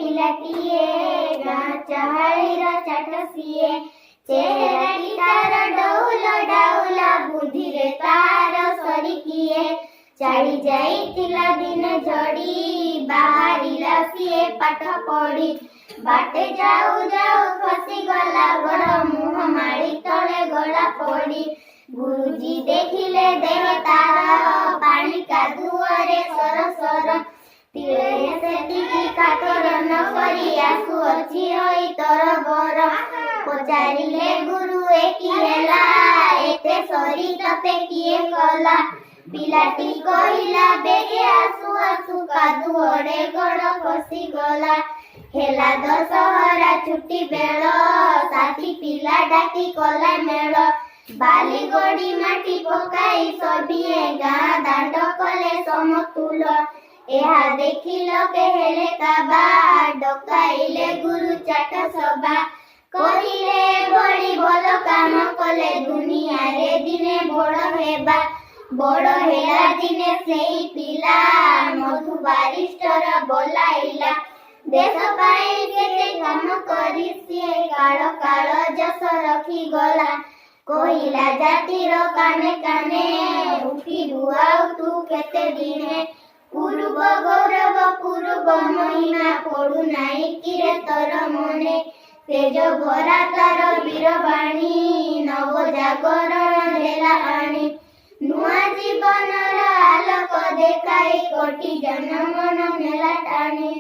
ପିଲାଟିଏ ଗାଁ ଚାହାଳିର ଚାଟ ସିଏ ଚେହେରାଟି ତାର ଡଉଲ ଡାଉଲ ବୁଦ୍ଧିରେ ତାର ସରିକିଏ ଛାଡ଼ି ଯାଇଥିଲା ଦିନେ ଝଡ଼ି ବାହାରିଲା ସିଏ ପାଠ ପଢ଼ି ବାଟେ ଯାଉ ଯାଉ ଖସିଗଲା ଗୋଡ଼ ମୁହଁ ମାଡ଼ି ତଳେ ଗଳା ପଡ଼ି ଗୁରୁଜୀ ଦେଖିଲେ ଦେହ ତାର ପାଣି କାଦୁଅରେ ସରସର ତିଳେ ସେତିକି କାତର ନ କରି ଆସୁଅଛି ହୋଇ ତରବର ପଚାରିଲେ ଗୁରୁ ଏ କି ହେଲା ଏତେ ସରି ତତେ କିଏ କଲା ପିଲାଟି କହିଲା ବେଗେ ଆସୁ ଆସୁ କାଦୁଅରେ ଗୋଡ଼ ଖସିଗଲା ହେଲା ଦଶହରା ଛୁଟି ବେଳ ସାଥୀ ପିଲା ଡାକି କଲା ମେଳ ବାଲି ଗୋଡ଼ି ମାଟି ପକାଇ ସଭିଏ ଗାଁ ଦାଣ୍ଡ କଲେ ସମତୁଲ ଏହା ଦେଖି ଲୋକେ ହେଲେ କାବା ଡକାଇଲେ ଗୁରୁ ଚାଟ ସଭା କହିଲେ ଭଳି ଭଲ କାମ କଲେ ଦୁନିଆରେ ଦିନେ ବଡ଼ ହେବା ବଡ଼ ହେଲା ଦିନେ ସେଇ ପିଲା ମଧୁ ବାରିଷ୍ଟର ବୋଲାଇଲା ଦେଶ ପାଇଁ କେତେ କାମ କରି ସିଏ କାଳ କାଳ ଯଶ ରଖିଗଲା କହିଲା ଜାତିର କାନେ କାନେ ଉଠିବୁ ଆଉ ତୁ କେତେ ଦିନେ ପୂର୍ବ ଗୌରବ ପୂର୍ବ ମହିମା ପଡୁ ନାହିଁ କିରେ ତୋର ମନେ ତେଜ ଭରା ତାର ବୀରବାଣୀ ନବ ଜାଗରଣ ଦେଲା ଆଣି ନୂଆ ଜୀବନର ଆଲୋକ ଦେଖାଇ କୋଟି ଜନମନ ନେଲା ଟାଣି।